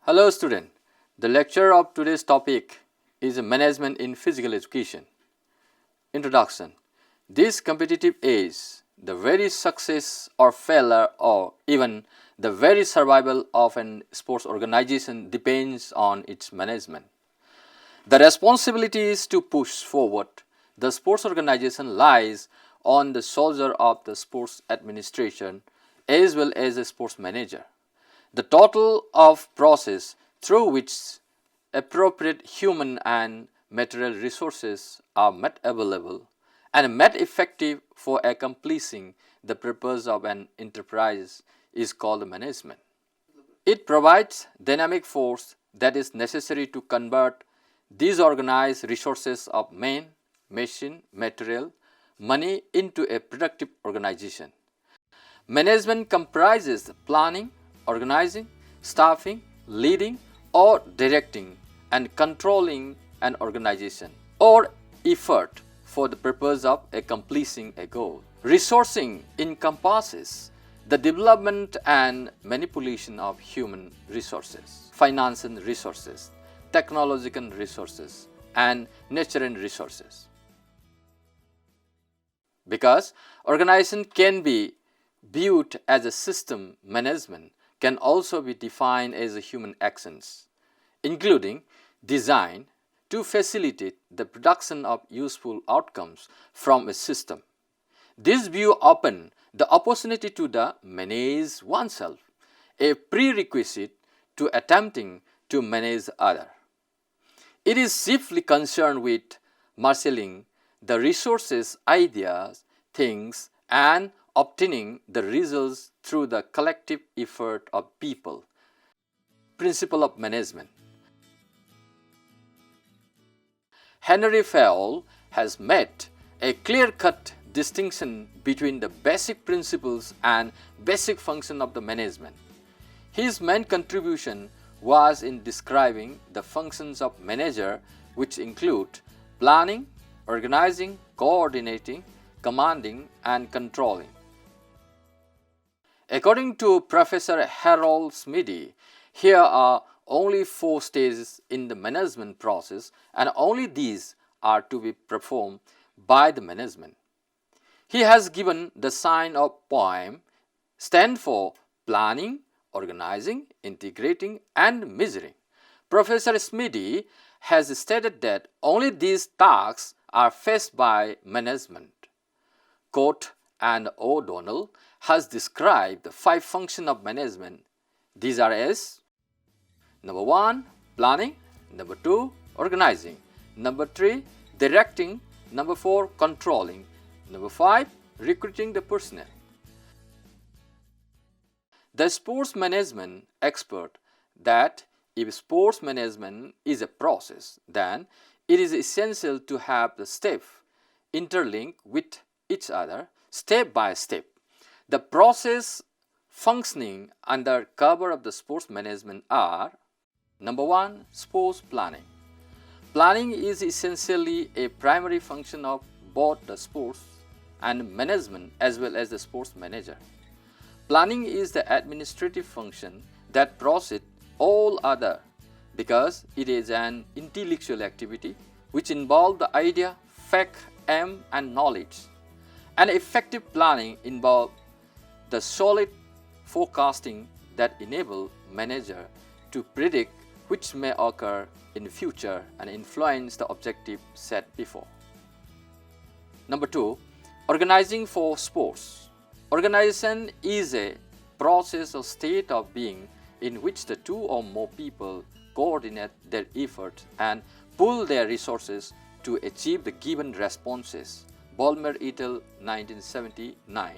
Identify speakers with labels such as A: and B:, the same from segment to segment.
A: Hello student, the lecture of today's topic is management in physical education. Introduction. This competitive age, the very success or failure or even the very survival of an sports organization depends on its management. The responsibilities to push forward the sports organization lies on the shoulder of the sports administration as well as the sports manager. The total of process through which appropriate human and material resources are made available and made effective for accomplishing the purpose of an enterprise is called management. It provides dynamic force that is necessary to convert disorganized resources of men, machine, material, money into a productive organization. Management comprises planning, organizing, staffing, leading or directing and controlling an organization or effort for the purpose of accomplishing a goal. Resourcing encompasses the development and manipulation of human resources, financial resources, technological resources and natural resources. Because organization can be viewed as a system, management can also be defined as human actions, including design to facilitate the production of useful outcomes from a system. This view opens the opportunity to manage oneself, a prerequisite to attempting to manage others. It is chiefly concerned with marshalling the resources, ideas, things, and obtaining the results through the collective effort of people. Principle of management. Henry Fayol has made a clear-cut distinction between the basic principles and basic function of the management. His main contribution was in describing the functions of manager, which include planning, organizing, coordinating, commanding, and controlling. According to Professor Harold Smithy, here are only 4 stages in the management process and only these are to be performed by the management. He has given the sign of POEM stand for planning, organizing, integrating and measuring. Professor Smithy has stated that only these tasks are faced by management. Coate and O'Donnell has described the 5 functions of management. These are as number 1, planning, number 2, organizing, number 3, directing, number 4, controlling, number 5, recruiting the personnel. The sports management expert that if sports management is a process, then it is essential to have the steps interlinked with each other step by step. The process functioning under cover of the sports management are number 1, sports planning. Planning is essentially a primary function of both the sports and management as well as the sports manager. Planning is the administrative function that precedes all other because it is an intellectual activity which involves the idea, fact, aim and knowledge. And effective planning involves the solid forecasting that enable manager to predict which may occur in the future and influence the objective set before. Number 2, organizing for sports. Organization is a process or state of being in which the 2 or more people coordinate their efforts and pool their resources to achieve the given responses. Ballmer et al. 1979.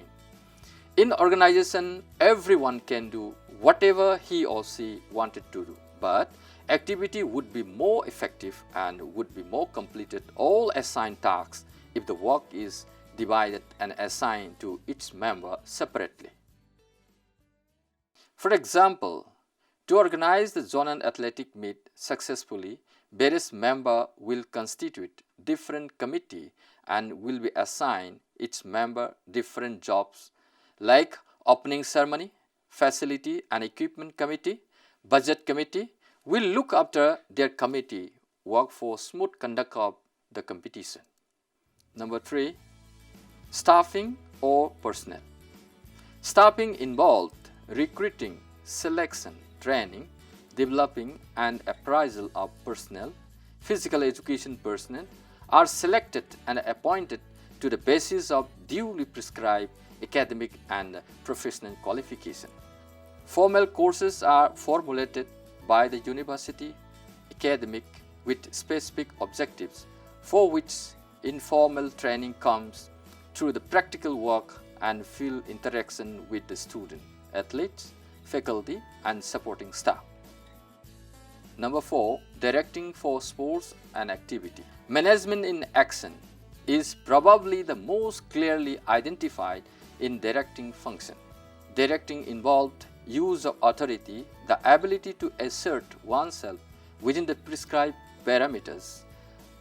A: In organization, everyone can do whatever he or she wanted to do, but activity would be more effective and would be more completed all assigned tasks if the work is divided and assigned to each member separately. For example, to organize the zonal athletic meet successfully, various members will constitute different committee and will be assigned each member different jobs like opening ceremony, facility and equipment committee, budget committee will look after their committee work for smooth conduct of the competition. Number 3. Staffing or personnel. Staffing involved recruiting, selection, training, developing and appraisal of personnel. Physical education personnel are selected and appointed to the basis of duly prescribed academic and professional qualification. Formal courses are formulated by the university academic with specific objectives for which informal training comes through the practical work and field interaction with the student, athletes, faculty and supporting staff. Number 4. Directing for sports and activity. Management in action is probably the most clearly identified in directing function. Directing involved use of authority, the ability to assert oneself within the prescribed parameters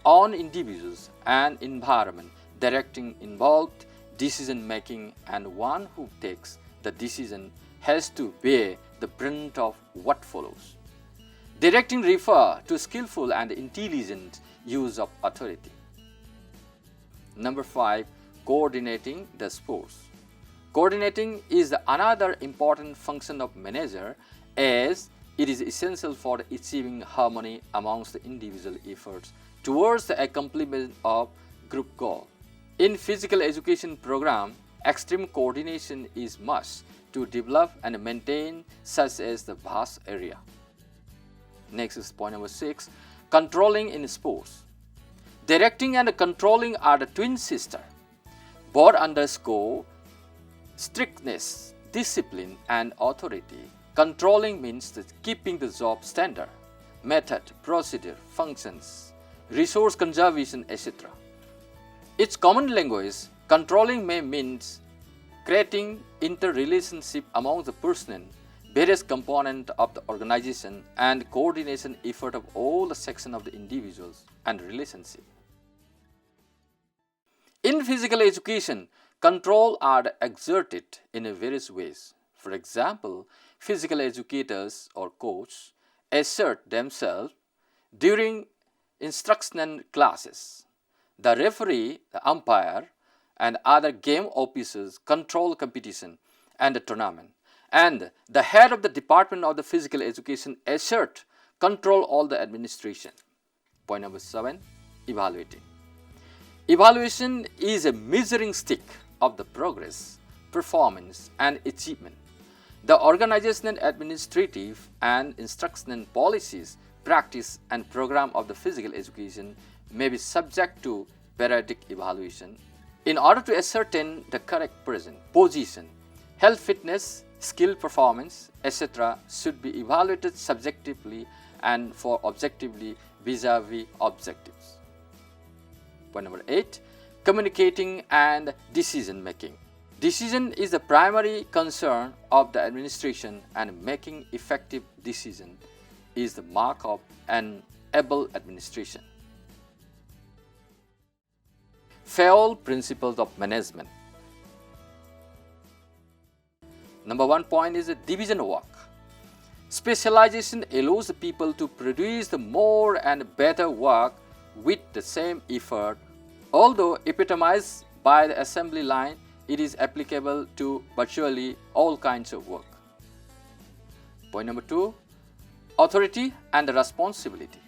A: on individuals and environment. Directing involved decision making, and one who takes the decision has to bear the brunt of what follows. Directing refers to skillful and intelligent use of authority. Number 5. Coordinating the sports. Coordinating is another important function of manager, as it is essential for achieving harmony amongst the individual efforts towards the accomplishment of group goal. In physical education program, extreme coordination is must to develop and maintain such as the vast area. Next is point number 6. Controlling in sports. Directing and controlling are the twin sisters. Both underscore strictness, discipline and authority. Controlling means that keeping the job standard, method, procedure, functions, resource conservation, etc. Its common language, controlling may mean creating interrelationship among the personnel, various components of the organization and coordination effort of all the sections of the individuals and relationship. In physical education, control are exerted in various ways. For example, physical educators or coaches assert themselves during instructional classes. The referee, the umpire, and other game officers control competition and the tournament. And the head of the Department of the Physical Education assert control all the administration. Point number 7. Evaluating. Evaluation is a measuring stick of the progress, performance and achievement. The organizational, administrative and instructional policies, practice and program of the physical education may be subject to periodic evaluation in order to ascertain the correct present position. Health, fitness, skill, performance, etc. should be evaluated subjectively and for objectively vis-a-vis objectives. Point number 8. Communicating and decision making. Decision is the primary concern of the administration, and making effective decision is the mark of an able administration. FAOL principles of management. Number 1 point is division work. Specialization allows the people to produce the more and better work with the same effort. Although epitomized by the assembly line, it is applicable to virtually all kinds of work. Point number 2. Authority and responsibility.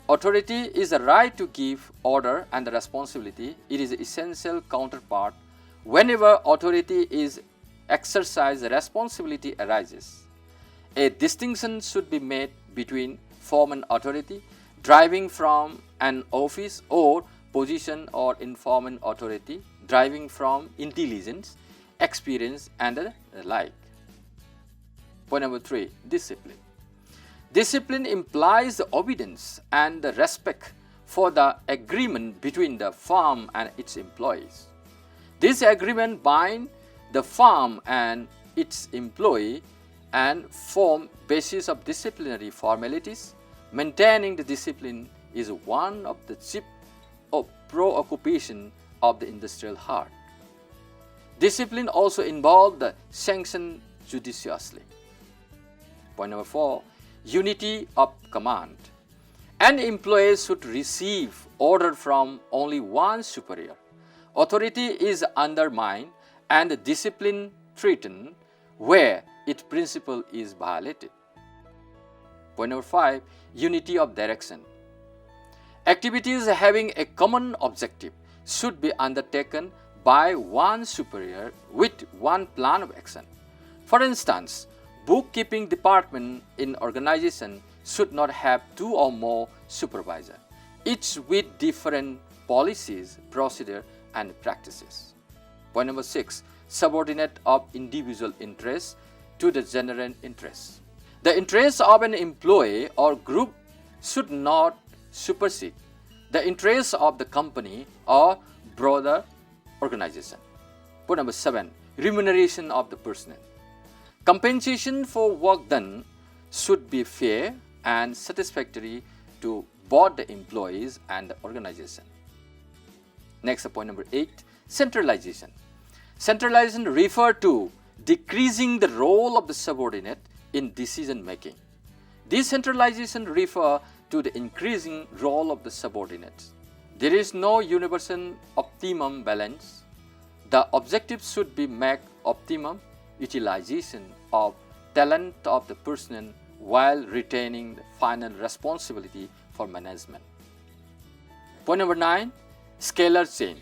A: Authority is the right to give order, and the responsibility, it is an essential counterpart. Whenever authority is exercised, responsibility arises. A distinction should be made between formal authority deriving from an office or position, or informal authority deriving from intelligence, experience and the like. Point number 3. Discipline. Discipline implies the obedience and the respect for the agreement between the firm and its employees. This agreement bind the firm and its employee and form basis of disciplinary formalities. Maintaining the discipline is one of the chief preoccupation of the industrial heart. Discipline also involves the sanction judiciously. Point number 4, unity of command. An employee should receive order from only one superior. Authority is undermined and the discipline threatened where its principle is violated. Point number 5, unity of direction. Activities having a common objective should be undertaken by one superior with one plan of action. For instance, bookkeeping department in organization should not have 2 or more supervisors, each with different policies, procedure, and practices. Point number 6, subordinate of individual interests to the general interest. The interests of an employee or group should not supersede the interests of the company or broader organization. Point number 7, remuneration of the personnel. Compensation for work done should be fair and satisfactory to both the employees and the organization. Next, point number 8, centralization. Centralization refers to decreasing the role of the subordinate in decision making. Decentralization refers to the increasing role of the subordinates. There is no universal optimum balance. The objective should be make optimum utilization of talent of the person while retaining the final responsibility for management. Point number 9, scalar chain.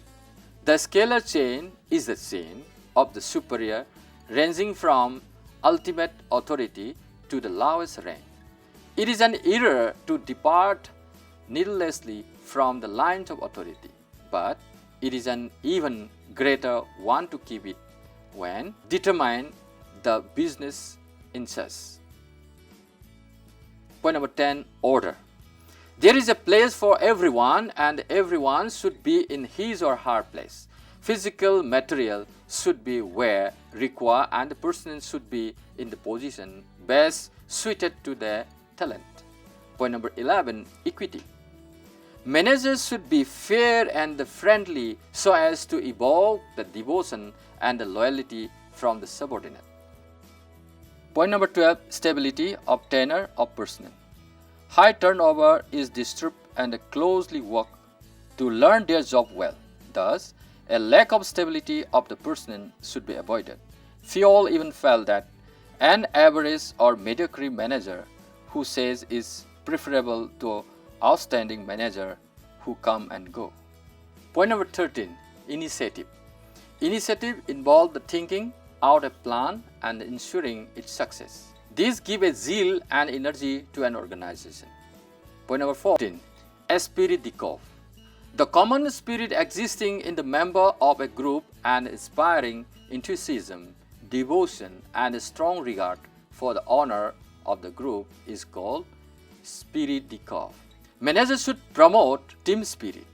A: The scalar chain is the chain of the superior ranging from ultimate authority to the lowest rank. It is an error to depart needlessly from the lines of authority, but it is an even greater one to keep it when determine the business interests. Point number 10, order. There is a place for everyone and everyone should be in his or her place. Physical material should be where required and the person should be in the position best suited to their talent. Point number 11, equity. Managers should be fair and friendly so as to evoke the devotion and the loyalty from the subordinate. Point number 12, stability of tenure of personnel. High turnover is disturbed and closely work to learn their job well. Thus, a lack of stability of the personnel should be avoided. Few even felt that an average or mediocre manager who says is preferable to outstanding manager who come and go. Point number 13, initiative. Initiative involves the thinking out a plan and ensuring its success. These give a zeal and energy to an organization. Point number 14, esprit de corps. The common spirit existing in the member of a group and inspiring enthusiasm, devotion, and a strong regard for the honor of the group is called spirit de corps. Managers should promote team spirit,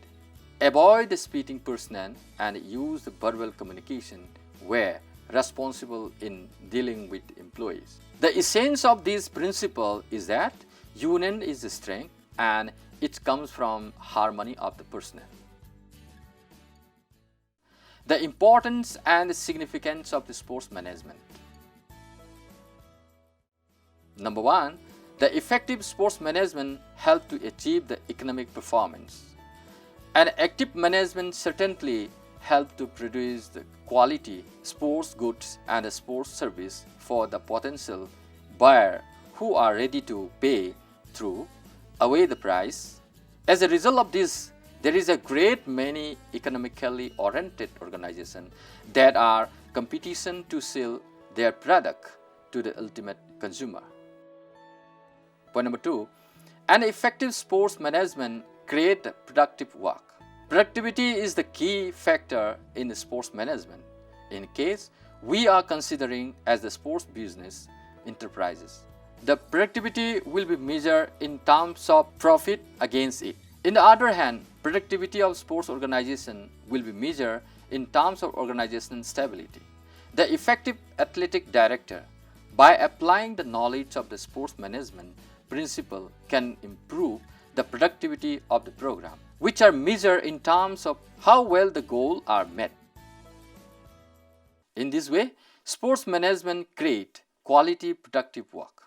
A: avoid the speaking personnel, and use the verbal communication where responsible in dealing with employees. The essence of this principle is that union is the strength and it comes from harmony of the personnel. The importance and significance of the sports management. Number 1, the effective sports management helps to achieve the economic performance. An active management certainly helps to produce the quality sports goods and sports service for the potential buyer who are ready to pay through away the price. As a result of this, there is a great many economically oriented organizations that are competition to sell their product to the ultimate consumer. Point number 2, an effective sports management creates productive work. Productivity is the key factor in the sports management in case we are considering as the sports business enterprises. The productivity will be measured in terms of profit against it. On the other hand, productivity of sports organization will be measured in terms of organizational stability. The effective athletic director, by applying the knowledge of the sports management principle, can improve the productivity of the program, which are measured in terms of how well the goals are met. In this way, sports management create quality productive work.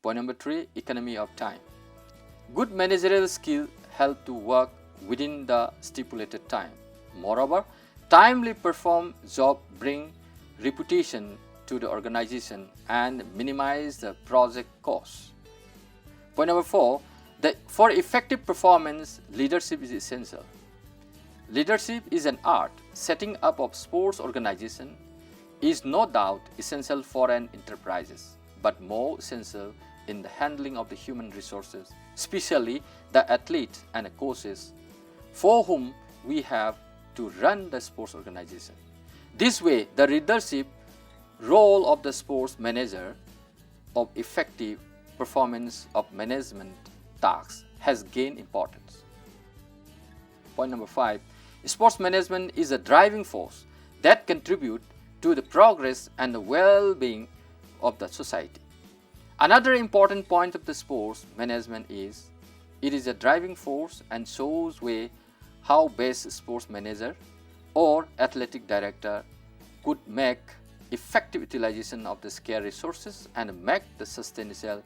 A: Point number 3, economy of time. Good managerial skills help to work within the stipulated time. Moreover, timely performed job bring reputation to the organization and minimize the project costs. Point number 4, for effective performance, leadership is essential. Leadership is an art. Setting up of sports organization is no doubt essential for an enterprise, but more essential in the handling of the human resources, especially the athletes and the coaches for whom we have to run the sports organization. This way, the leadership role of the sports manager of effective performance of management tasks has gained importance. Point number 5, sports management is a driving force that contributes to the progress and the well-being of the society. Another important point of the sports management is it is a driving force and shows way how best sports manager or athletic director could make effective utilization of the scarce resources and make the substantial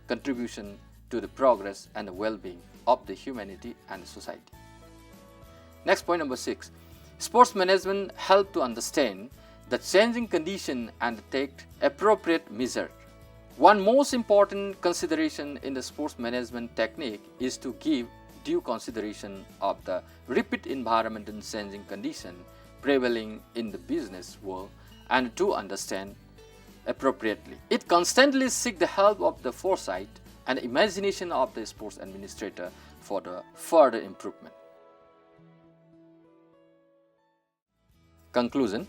A: contribution to the progress and the well-being of the humanity and the society. Next, point number 6, sports management help to understand the changing condition and take appropriate measure. One most important consideration in the sports management technique is to give due consideration of the repeat environment and changing condition prevailing in the business world and to understand appropriately. It constantly seeks the help of the foresight and imagination of the sports administrator for the further improvement. Conclusion.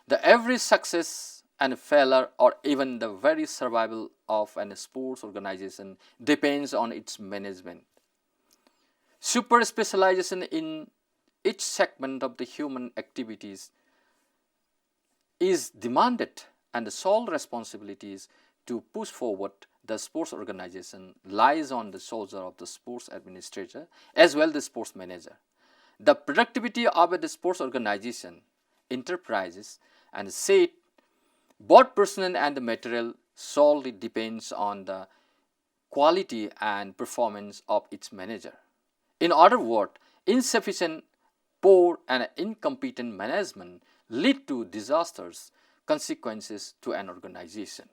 A: The every success and failure or even the very survival of a sports organization depends on its management. Super specialization in each segment of the human activities is demanded, and the sole responsibilities to push forward the sports organization lies on the shoulder of the sports administrator as well the sports manager. The productivity of the sports organization, enterprises, and set both personnel and the material solely depends on the quality and performance of its manager. In other words, insufficient, poor and incompetent management lead to disastrous consequences to an organization.